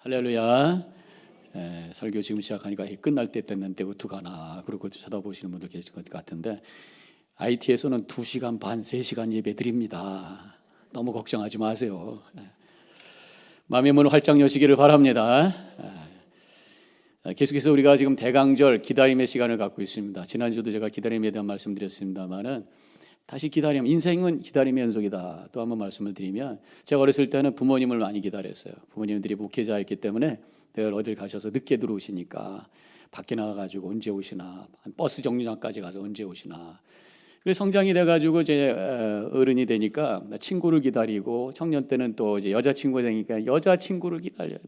할렐루야. 설교 지금 시작하니까 끝날 때 됐는데 어떡하나 그러고 쳐다보시는 분들 계실 것 같은데, IT에서는 2시간 반, 3시간 예배 드립니다. 너무 걱정하지 마세요. 마음의 문을 활짝 여시기를 바랍니다. 계속해서 우리가 지금 대강절 기다림의 시간을 갖고 있습니다. 지난주도 제가 기다림에 대한 말씀드렸습니다만은 다시 기다림, 인생은 기다림의 연속이다. 또 한번 말씀을 드리면, 제가 어렸을 때는 부모님을 많이 기다렸어요. 부모님들이 목회자였기 때문에 늘 어딜 가셔서 늦게 들어오시니까 밖에 나가가지고 언제 오시나, 버스 정류장까지 가서 언제 오시나. 그래서 성장이 돼가지고 이제 어른이 되니까 친구를 기다리고, 청년 때는 또 이제 여자친구가 되니까 여자친구를 기다려야 돼.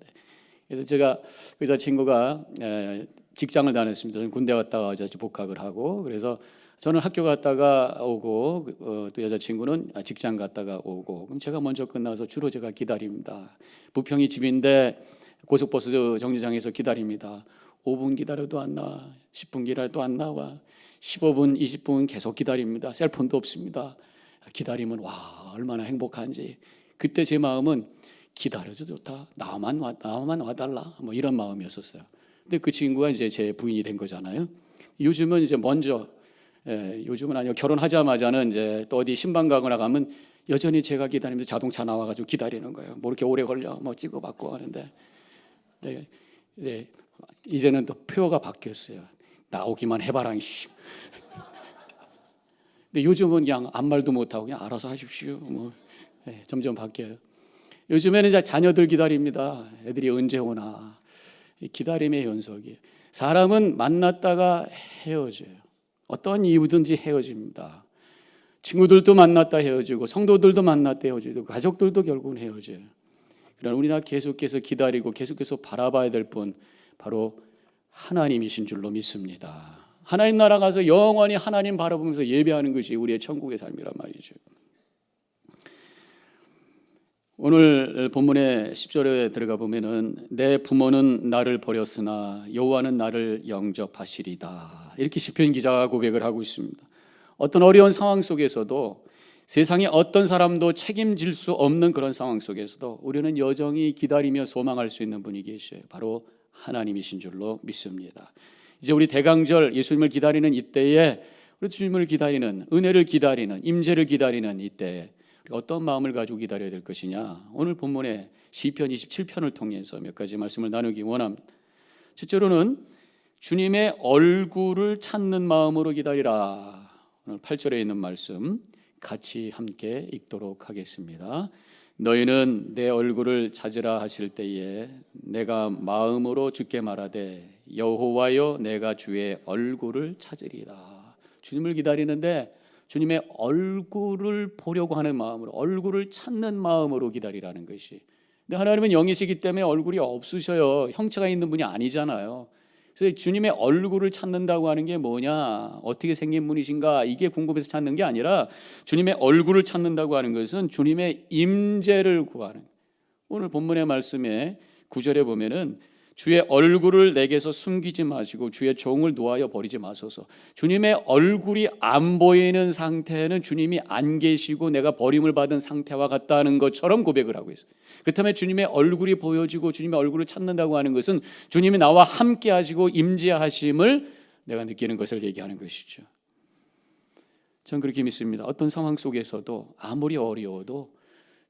그래서 제가 그 여자친구가 직장을 다녔습니다. 저는 군대 갔다가 이제 복학을 하고, 그래서 저는 학교 갔다가 오고 또 여자친구는 직장 갔다가 오고, 그럼 제가 먼저 끝나서 주로 제가 기다립니다. 부평이 집인데 고속버스 정류장에서 기다립니다. 5분 기다려도 안 나와, 10분 기다려도 안 나와, 15분, 20분 계속 기다립니다. 셀폰도 없습니다. 기다리면 와 얼마나 행복한지. 그때 제 마음은 기다려도 좋다, 나만 와달라, 뭐 이런 마음이었었어요. 근데 그 친구가 이제 제 부인이 된 거잖아요. 요즘은 이제 먼저 요즘은 아니요, 결혼하자마자는 이제 또 어디 신방 가거나 가면 여전히 제가 기다리면서 자동차 나와가지고 기다리는 거예요. 뭐 이렇게 오래 걸려, 뭐 찍어받고 하는데, 네, 이제는 또 표가 바뀌었어요. 나오기만 해봐라. 근데 요즘은 그냥 아무 말도 못하고 그냥 알아서 하십시오. 뭐 점점 바뀌어요. 요즘에는 이제 자녀들 기다립니다. 애들이 언제 오나. 기다림의 연속이. 사람은 만났다가 헤어져요. 어떤 이유든지 헤어집니다. 친구들도 만났다 헤어지고, 성도들도 만났다 헤어지고, 가족들도 결국은 헤어져요. 그러나 우리가 계속해서 기다리고 계속해서 바라봐야 될 분, 바로 하나님이신 줄로 믿습니다. 하나님 나라 가서 영원히 하나님 바라보면서 예배하는 것이 우리의 천국의 삶이란 말이죠. 오늘 본문의 10절에 들어가 보면은, 내 부모는 나를 버렸으나 여호와는 나를 영접하시리다, 이렇게 시편 기자가 고백을 하고 있습니다. 어떤 어려운 상황 속에서도, 세상에 어떤 사람도 책임질 수 없는 그런 상황 속에서도 우리는 여전히 기다리며 소망할 수 있는 분이 계셔요. 바로 하나님이신 줄로 믿습니다. 이제 우리 대강절 예수님을 기다리는 이때에, 우리 주님을 기다리는, 은혜를 기다리는, 임재를 기다리는 이때에 어떤 마음을 가지고 기다려야 될 것이냐, 오늘 본문의 시편 27편을 통해서 몇 가지 말씀을 나누기 원합니다. 첫째로는 주님의 얼굴을 찾는 마음으로 기다리라. 오늘 8절에 있는 말씀 같이 함께 읽도록 하겠습니다. 너희는 내 얼굴을 찾으라 하실 때에 내가 마음으로 주께 말하되, 여호와여 내가 주의 얼굴을 찾으리라. 주님을 기다리는데 주님의 얼굴을 보려고 하는 마음으로, 얼굴을 찾는 마음으로 기다리라는 것이. 근데 하나님은 영이시기 때문에 얼굴이 없으셔요. 형체가 있는 분이 아니잖아요. 그래서 주님의 얼굴을 찾는다고 하는 게 뭐냐, 어떻게 생긴 분이신가, 이게 궁금해서 찾는 게 아니라, 주님의 얼굴을 찾는다고 하는 것은 주님의 임재를 구하는. 오늘 본문의 말씀에 9절에 보면은, 주의 얼굴을 내게서 숨기지 마시고 주의 종을 놓아여 버리지 마소서. 주님의 얼굴이 안 보이는 상태는 주님이 안 계시고 내가 버림을 받은 상태와 같다는 것처럼 고백을 하고 있어요. 그렇다면 주님의 얼굴이 보여지고 주님의 얼굴을 찾는다고 하는 것은 주님이 나와 함께 하시고 임재하심을 내가 느끼는 것을 얘기하는 것이죠. 저는 그렇게 믿습니다. 어떤 상황 속에서도 아무리 어려워도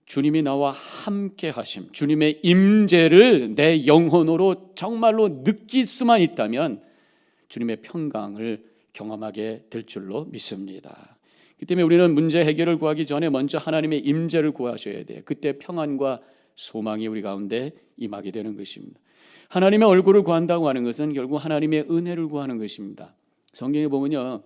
주님이 나와 함께 하심, 주님의 임재를 내 영혼으로 정말로 느낄 수만 있다면 주님의 평강을 경험하게 될 줄로 믿습니다. 그렇기 때문에 우리는 문제 해결을 구하기 전에 먼저 하나님의 임재를 구하셔야 돼요. 그때 평안과 소망이 우리 가운데 임하게 되는 것입니다. 하나님의 얼굴을 구한다고 하는 것은 결국 하나님의 은혜를 구하는 것입니다. 성경에 보면요,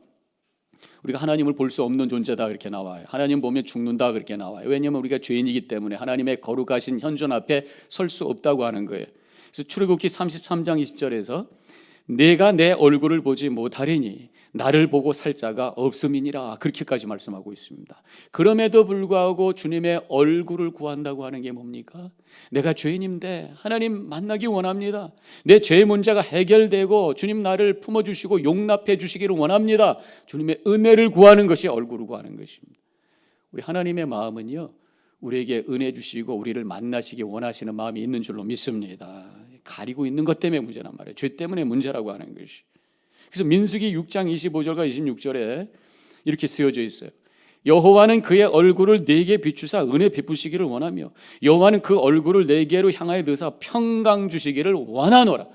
우리가 하나님을 볼 수 없는 존재다 그렇게 나와요. 하나님 보면 죽는다 그렇게 나와요. 왜냐하면 우리가 죄인이기 때문에 하나님의 거룩하신 현존 앞에 설 수 없다고 하는 거예요. 그래서 출애굽기 33장 20절에서 내가 내 얼굴을 보지 못하리니 나를 보고 살 자가 없음이니라, 그렇게까지 말씀하고 있습니다. 그럼에도 불구하고 주님의 얼굴을 구한다고 하는 게 뭡니까? 내가 죄인인데 하나님 만나기 원합니다. 내 죄의 문제가 해결되고 주님 나를 품어주시고 용납해 주시기를 원합니다. 주님의 은혜를 구하는 것이 얼굴을 구하는 것입니다. 우리 하나님의 마음은요, 우리에게 은혜 주시고 우리를 만나시기 원하시는 마음이 있는 줄로 믿습니다. 가리고 있는 것 때문에 문제란 말이에요. 죄 때문에 문제라고 하는 것이. 그래서 민수기 6장 25절과 26절에 이렇게 쓰여져 있어요. 여호와는 그의 얼굴을 내게 비추사 은혜 베푸시기를 원하며 여호와는 그 얼굴을 내게로 향하여 드사 평강 주시기를 원하노라.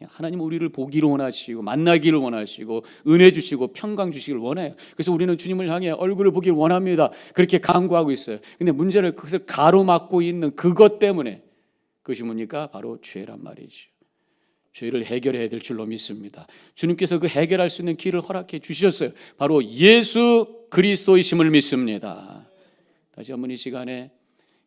하나님 우리를 보기를 원하시고 만나기를 원하시고 은혜 주시고 평강 주시기를 원해요. 그래서 우리는 주님을 향해 얼굴을 보기를 원합니다. 그렇게 간구하고 있어요. 근데 문제는 그것을 가로막고 있는 그것 때문에, 그것이 뭡니까? 바로 죄란 말이죠. 죄를 해결해야 될 줄로 믿습니다. 주님께서 그 해결할 수 있는 길을 허락해 주셨어요. 바로 예수 그리스도이심을 믿습니다. 다시 한번 이 시간에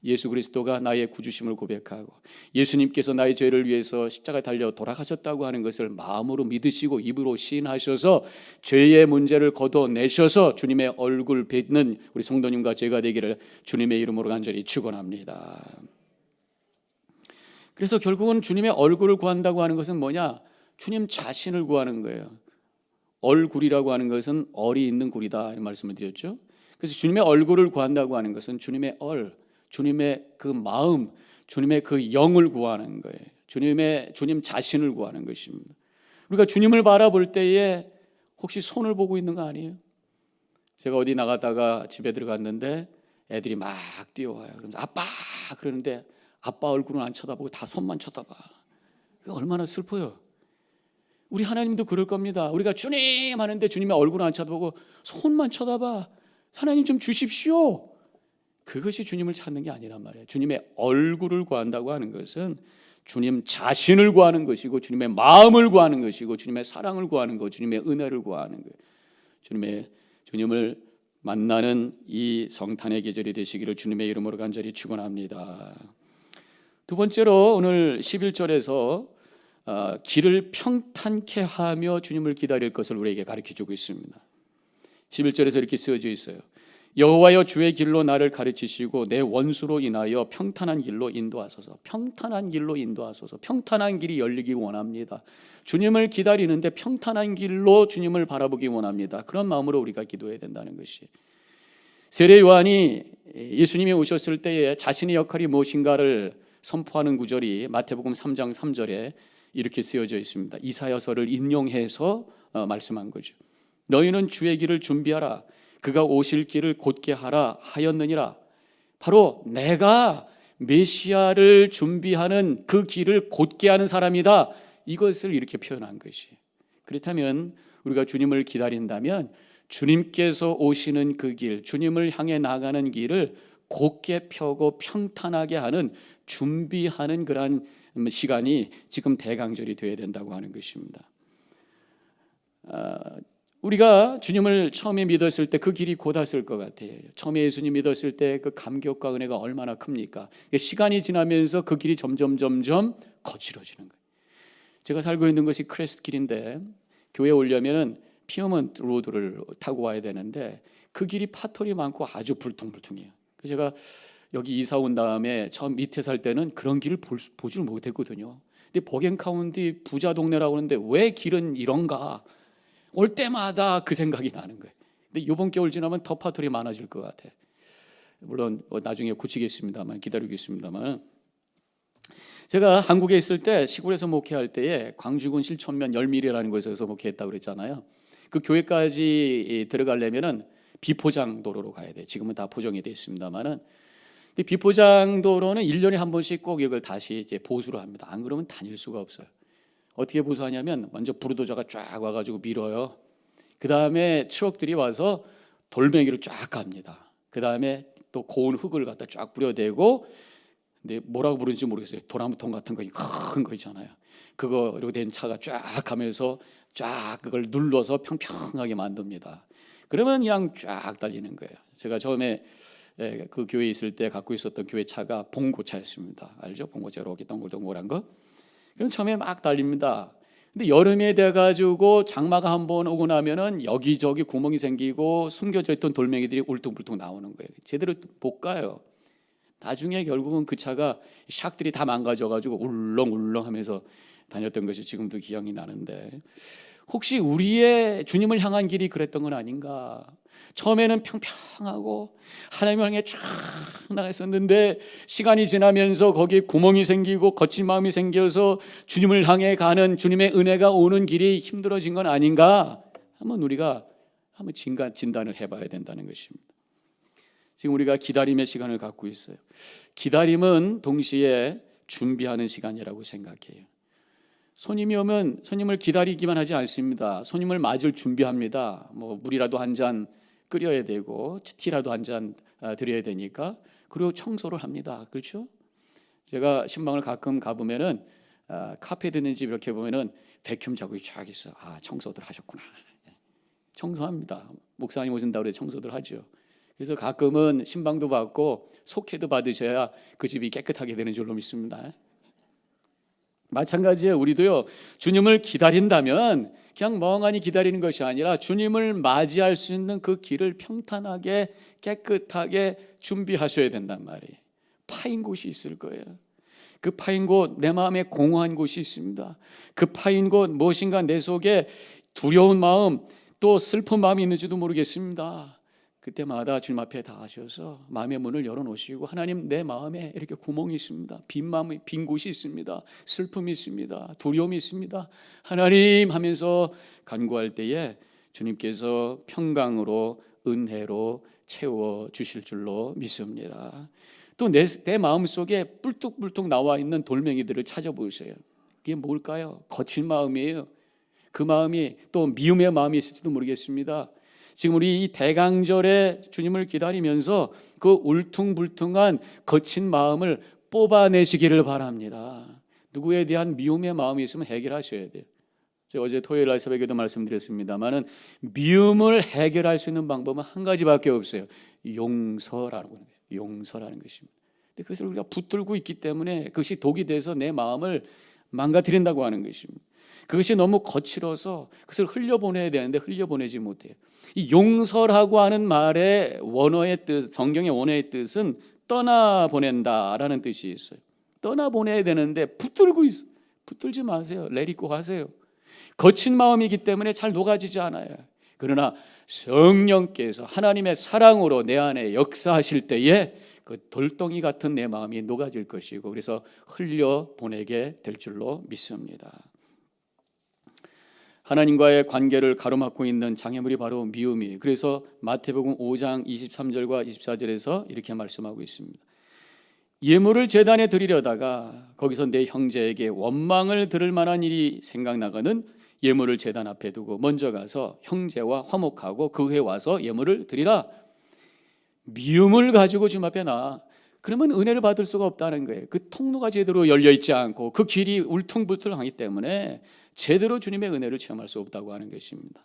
예수 그리스도가 나의 구주심을 고백하고 예수님께서 나의 죄를 위해서 십자가에 달려 돌아가셨다고 하는 것을 마음으로 믿으시고 입으로 시인하셔서 죄의 문제를 걷어내셔서 주님의 얼굴 뵙는 우리 성도님과 제가 되기를 주님의 이름으로 간절히 축원합니다. 그래서 결국은 주님의 얼굴을 구한다고 하는 것은 뭐냐? 주님 자신을 구하는 거예요. 얼굴이라고 하는 것은 얼이 있는 굴이다 이런 말씀을 드렸죠. 그래서 주님의 얼굴을 구한다고 하는 것은 주님의 주님의 그 마음, 주님의 그 영을 구하는 거예요. 주님 자신을 구하는 것입니다. 우리가 주님을 바라볼 때에 혹시 손을 보고 있는 거 아니에요? 제가 어디 나갔다가 집에 들어갔는데 애들이 막 뛰어와요. 그러면서 아빠 그러는데 아빠 얼굴은 안 쳐다보고 다 손만 쳐다봐. 얼마나 슬퍼요. 우리 하나님도 그럴 겁니다. 우리가 주님 하는데 주님의 얼굴은 안 쳐다보고 손만 쳐다봐. 하나님 좀 주십시오. 그것이 주님을 찾는 게 아니란 말이에요. 주님의 얼굴을 구한다고 하는 것은 주님 자신을 구하는 것이고 주님의 마음을 구하는 것이고 주님의 사랑을 구하는 것, 주님의 은혜를 구하는 거예요. 주님을 만나는 이 성탄의 계절이 되시기를 주님의 이름으로 간절히 축원합니다. 두 번째로 오늘 11절에서 길을 평탄케 하며 주님을 기다릴 것을 우리에게 가르쳐주고 있습니다. 11절에서 이렇게 쓰여져 있어요. 여호와여 주의 길로 나를 가르치시고 내 원수로 인하여 평탄한 길로 인도하소서. 평탄한 길로 인도하소서. 평탄한 길이 열리기 원합니다. 주님을 기다리는데 평탄한 길로 주님을 바라보기 원합니다. 그런 마음으로 우리가 기도해야 된다는 것이. 세례 요한이 예수님이 오셨을 때에 자신의 역할이 무엇인가를 선포하는 구절이 마태복음 3장 3절에 이렇게 쓰여져 있습니다. 이사야서를 인용해서 말씀한 거죠. 너희는 주의 길을 준비하라. 그가 오실 길을 곧게 하라 하였느니라. 바로 내가 메시아를 준비하는 그 길을 곧게 하는 사람이다. 이것을 이렇게 표현한 것이. 그렇다면 우리가 주님을 기다린다면 주님께서 오시는 그 길, 주님을 향해 나가는 길을 곧게 펴고 평탄하게 하는 준비하는 그러한 시간이 지금 대강절이 되어야 된다고 하는 것입니다. 우리가 주님을 처음에 믿었을 때 그 길이 곧았을 것 같아요. 처음에 예수님 믿었을 때 그 감격과 은혜가 얼마나 큽니까? 시간이 지나면서 그 길이 점점 거칠어지는 거예요. 제가 살고 있는 것이 크레스트 길인데 교회에 오려면 피어먼트 로드를 타고 와야 되는데 그 길이 파털이 많고 아주 불퉁불퉁해요. 그래서 제가 여기 이사 온 다음에 처음 밑에 살 때는 그런 길을 보지를 못했거든요. 근데 버겐 카운티 부자 동네라고 하는데 왜 길은 이런가? 올 때마다 그 생각이 나는 거예요. 근데 이번 겨울 지나면 더 파털이 많아질 것 같아. 물론 나중에 고치겠습니다만, 기다리겠습니다만. 제가 한국에 있을 때 시골에서 목회할 때에 광주군 실천면 열밀이라는 곳에서 목회했다고 그랬잖아요. 그 교회까지 들어가려면은 비포장 도로로 가야 돼. 지금은 다 포장이 되어 있습니다만은. 비포장 도로는 1년에 한 번씩 꼭 이걸 다시 이제 보수를 합니다. 안 그러면 다닐 수가 없어요. 어떻게 보수하냐면 먼저 부르도저가 쫙 와가지고 밀어요. 그 다음에 트럭들이 와서 돌멩이를 쫙 갑니다. 그 다음에 또 고운 흙을 갖다 쫙 뿌려대고, 근데 뭐라고 부르는지 모르겠어요. 도나무통 같은 거 큰 거 있잖아요. 그거로 된 차가 쫙 가면서 쫙 그걸 눌러서 평평하게 만듭니다. 그러면 그냥 쫙 달리는 거예요. 제가 처음에 그 교회에 있을 때 갖고 있었던 교회 차가 봉고차였습니다. 알죠? 봉고차 이렇게 동글동글한 거. 그럼 처음에 막 달립니다. 근데 여름에 돼가지고 장마가 한번 오고 나면은 여기저기 구멍이 생기고 숨겨져 있던 돌멩이들이 울퉁불퉁 나오는 거예요. 제대로 못 가요. 나중에 결국은 그 차가 샥들이 다 망가져가지고 울렁울렁하면서 다녔던 것이 지금도 기억이 나는데, 혹시 우리의 주님을 향한 길이 그랬던 건 아닌가? 처음에는 평평하고 하나님을 향해 쫙 나가 있었는데 시간이 지나면서 거기에 구멍이 생기고 거친 마음이 생겨서 주님을 향해 가는 주님의 은혜가 오는 길이 힘들어진 건 아닌가? 우리가 한번 진단을 해봐야 된다는 것입니다. 지금 우리가 기다림의 시간을 갖고 있어요. 기다림은 동시에 준비하는 시간이라고 생각해요. 손님이 오면 손님을 기다리기만 하지 않습니다. 손님을 맞을 준비합니다. 물이라도 한 잔 끓여야 되고 티라도 한 잔 드려야 되니까. 그리고 청소를 합니다. 그렇죠? 제가 신방을 가끔 가보면은 카페 듣는 집 이렇게 보면은 백큐ම් 자국이 쫙 있어. 청소들 하셨구나. 청소합니다. 목사님 오신다고 그래 청소들 하죠. 그래서 가끔은 신방도 받고 속회도 받으셔야 그 집이 깨끗하게 되는 줄로 믿습니다. 마찬가지예요. 우리도요, 주님을 기다린다면 그냥 멍하니 기다리는 것이 아니라 주님을 맞이할 수 있는 그 길을 평탄하게 깨끗하게 준비하셔야 된단 말이에요. 파인 곳이 있을 거예요. 그 파인 곳, 내 마음에 공허한 곳이 있습니다. 그 파인 곳, 무엇인가 내 속에 두려운 마음, 또 슬픈 마음이 있는지도 모르겠습니다. 그때마다 주님 앞에 다 하셔서 마음의 문을 열어놓으시고, 하나님, 내 마음에 이렇게 구멍이 있습니다. 빈 곳이 있습니다. 슬픔이 있습니다. 두려움이 있습니다. 하나님 하면서 간구할 때에 주님께서 평강으로 은혜로 채워 주실 줄로 믿습니다. 또 내 마음속에 뿔뚝뿔뚝 나와 있는 돌멩이들을 찾아보세요. 그게 뭘까요? 거친 마음이에요. 그 마음이 또 미움의 마음이 있을지도 모르겠습니다. 지금 우리 이 대강절에 주님을 기다리면서 그 울퉁불퉁한 거친 마음을 뽑아내시기를 바랍니다. 누구에 대한 미움의 마음이 있으면 해결하셔야 돼요. 제가 어제 토요일 날 새벽에도 말씀드렸습니다마는 미움을 해결할 수 있는 방법은 한 가지밖에 없어요. 용서라는 것입니다. 근데 그것을 우리가 붙들고 있기 때문에 그것이 독이 돼서 내 마음을 망가뜨린다고 하는 것입니다. 그것이 너무 거칠어서 그것을 흘려보내야 되는데 흘려보내지 못해요. 이 용서라고 하는 말의 원어의 뜻, 성경의 원어의 뜻은 떠나보낸다라는 뜻이 있어요. 떠나보내야 되는데 붙들고 있어요. 붙들지 마세요. 내리고 가세요. 거친 마음이기 때문에 잘 녹아지지 않아요. 그러나 성령께서 하나님의 사랑으로 내 안에 역사하실 때에 그 돌덩이 같은 내 마음이 녹아질 것이고, 그래서 흘려보내게 될 줄로 믿습니다. 하나님과의 관계를 가로막고 있는 장애물이 바로 미움이에요. 그래서 마태복음 5장 23절과 24절에서 이렇게 말씀하고 있습니다. 예물을 제단에 드리려다가 거기서 내 형제에게 원망을 들을 만한 일이 생각나거든 예물을 제단 앞에 두고 먼저 가서 형제와 화목하고 그 후에 와서 예물을 드리라. 미움을 가지고 주님 앞에 나. 그러면 은혜를 받을 수가 없다는 거예요. 그 통로가 제대로 열려있지 않고 그 길이 울퉁불퉁하기 때문에 제대로 주님의 은혜를 체험할 수 없다고 하는 것입니다.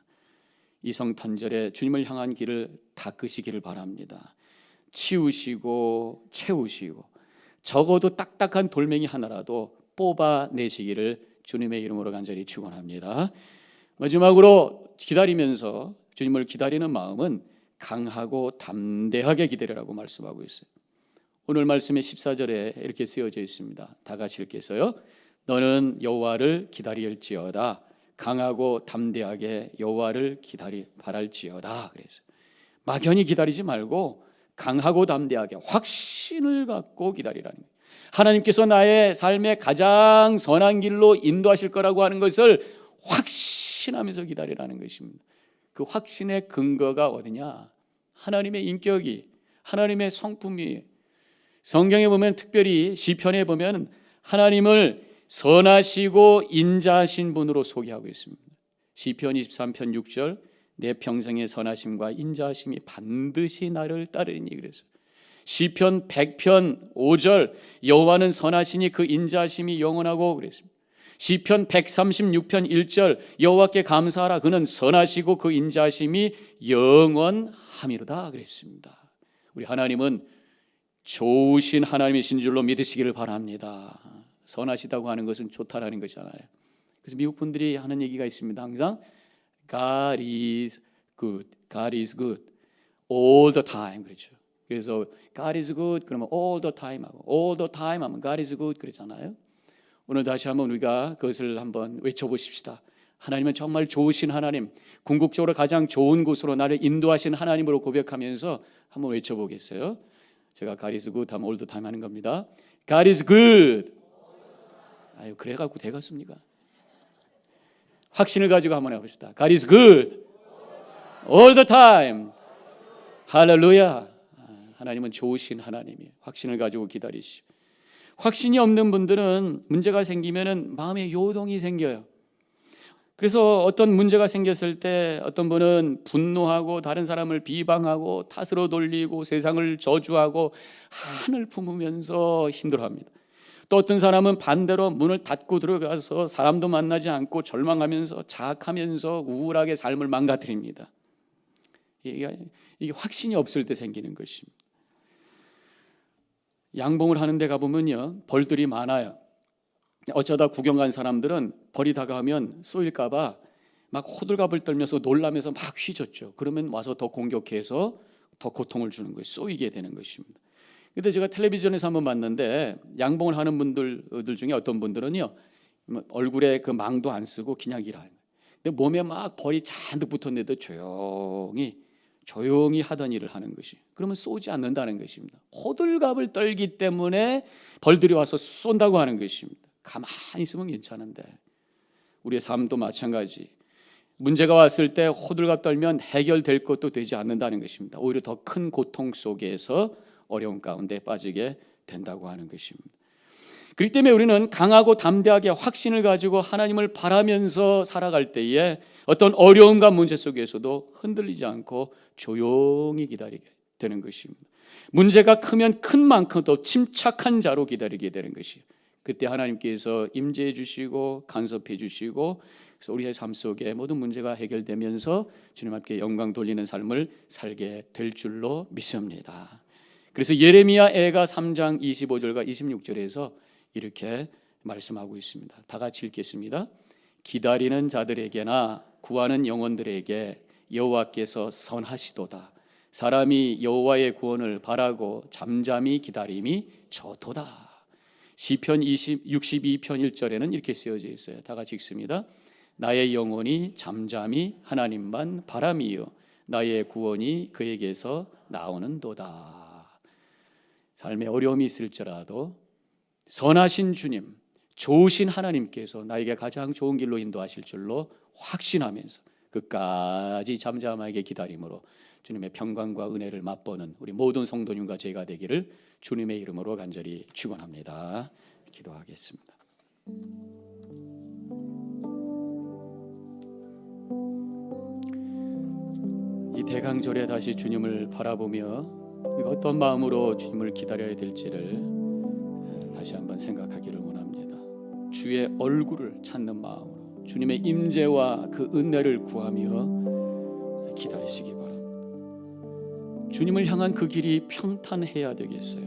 이성탄절에 주님을 향한 길을 닦으시기를 바랍니다. 치우시고 채우시고 적어도 딱딱한 돌멩이 하나라도 뽑아내시기를 주님의 이름으로 간절히 축원합니다. 마지막으로 기다리면서 주님을 기다리는 마음은 강하고 담대하게 기다리라고 말씀하고 있어요. 오늘 말씀의 14절에 이렇게 쓰여져 있습니다. 다 같이 읽겠어요. 너는 여호와를 기다릴지어다. 강하고 담대하게 여호와를 바랄지어다. 그래서 막연히 기다리지 말고 강하고 담대하게 확신을 갖고 기다리라는 거예요. 하나님께서 나의 삶의 가장 선한 길로 인도하실 거라고 하는 것을 확신하면서 기다리라는 것입니다. 그 확신의 근거가 어디냐? 하나님의 인격이, 하나님의 성품이. 성경에 보면 특별히 시편에 보면 하나님을 선하시고 인자하신 분으로 소개하고 있습니다. 시편 23편 6절 내 평생의 선하심과 인자하심이 반드시 나를 따르니 그래서 시편 100편 5절 여호와는 선하시니 그 인자하심이 영원하고 그랬습니다. 시편 136편 1절 여호와께 감사하라 그는 선하시고 그 인자하심이 영원함이로다 그랬습니다. 우리 하나님은 좋으신 하나님이신 줄로 믿으시기를 바랍니다. 선하시다고 하는 것은 좋다라는 것이잖아요. 그래서 미국 분들이 하는 얘기가 있습니다. 항상 God is good, God is good, all the time 그렇죠. 그래서 God is good 그러면 all the time 하고 all the time 하면 God is good 그러잖아요. 오늘 다시 한번 우리가 그것을 한번 외쳐보십시다. 하나님은 정말 좋으신 하나님, 궁극적으로 가장 좋은 곳으로 나를 인도하신 하나님으로 고백하면서 한번 외쳐보겠어요. 제가 God is good 하면 all the time 하는 겁니다. God is good. 아유, 그래갖고 되겠습니까? 확신을 가지고 한번 해봅시다. God is good all the time. 할렐루야. 하나님은 좋으신 하나님이에요. 확신을 가지고 기다리시오. 확신이 없는 분들은 문제가 생기면은 마음에 요동이 생겨요. 그래서 어떤 문제가 생겼을 때 어떤 분은 분노하고 다른 사람을 비방하고 탓으로 돌리고 세상을 저주하고 한을 품으면서 힘들어합니다. 또 어떤 사람은 반대로 문을 닫고 들어가서 사람도 만나지 않고 절망하면서 자학하면서 우울하게 삶을 망가뜨립니다. 이게 확신이 없을 때 생기는 것입니다. 양봉을 하는 데 가보면요, 벌들이 많아요. 어쩌다 구경 간 사람들은 벌이 다가오면 쏘일까 봐 막 호들갑을 떨면서 놀라면서 막 휘젓죠. 그러면 와서 더 공격해서 더 고통을 주는 거예요. 쏘이게 되는 것입니다. 근데 제가 텔레비전에서 한번 봤는데 양봉을 하는 분들 중에 어떤 분들은요, 얼굴에 그 망도 안 쓰고 그냥 일하는 거예요. 근데 몸에 막 벌이 잔뜩 붙었는데도 조용히 하던 일을 하는 것이, 그러면 쏘지 않는다는 것입니다. 호들갑을 떨기 때문에 벌들이 와서 쏜다고 하는 것입니다. 가만히 있으면 괜찮은데 우리의 삶도 마찬가지. 문제가 왔을 때 호들갑 떨면 해결될 것도 되지 않는다는 것입니다. 오히려 더 큰 고통 속에서 어려움 가운데 빠지게 된다고 하는 것입니다. 그렇기 때문에 우리는 강하고 담대하게 확신을 가지고 하나님을 바라면서 살아갈 때에 어떤 어려움과 문제 속에서도 흔들리지 않고 조용히 기다리게 되는 것입니다. 문제가 크면 큰 만큼 더 침착한 자로 기다리게 되는 것이에요. 그때 하나님께서 임재해 주시고 간섭해 주시고, 그래서 우리의 삶 속에 모든 문제가 해결되면서 주님 앞에 영광 돌리는 삶을 살게 될 줄로 믿습니다. 그래서 예레미야 애가 3장 25절과 26절에서 이렇게 말씀하고 있습니다. 다 같이 읽겠습니다. 기다리는 자들에게나 구하는 영혼들에게 여호와께서 선하시도다. 사람이 여호와의 구원을 바라고 잠잠히 기다림이 좋도다. 시편 62편 1절에는 이렇게 쓰여져 있어요. 다 같이 읽습니다. 나의 영혼이 잠잠히 하나님만 바람이요 나의 구원이 그에게서 나오는도다. 삶에 어려움이 있을지라도 선하신 주님, 좋으신 하나님께서 나에게 가장 좋은 길로 인도하실 줄로 확신하면서 끝까지 잠잠하게 기다림으로 주님의 평강과 은혜를 맛보는 우리 모든 성도님과 제가 되기를 주님의 이름으로 간절히 축원합니다. 기도하겠습니다. 이 대강절에 다시 주님을 바라보며 우리가 어떤 마음으로 주님을 기다려야 될지를 다시 한번 생각하기를 원합니다. 주의 얼굴을 찾는 마음으로 주님의 임재와 그 은혜를 구하며 기다리시기 바랍니다. 주님을 향한 그 길이 평탄해야 되겠어요.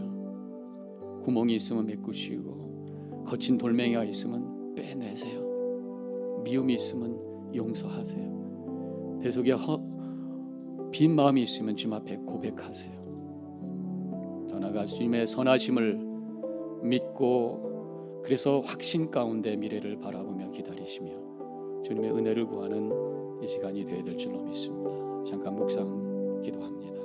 구멍이 있으면 메꾸시고 거친 돌멩이가 있으면 빼내세요. 미움이 있으면 용서하세요. 내 속에 빈 마음이 있으면 주님 앞에 고백하세요. 더 나아가 주님의 선하심을 믿고 그래서 확신 가운데 미래를 바라보며 기다리시며 주님의 은혜를 구하는 이 시간이 되어야 될 줄로 믿습니다. 잠깐 묵상 기도합니다.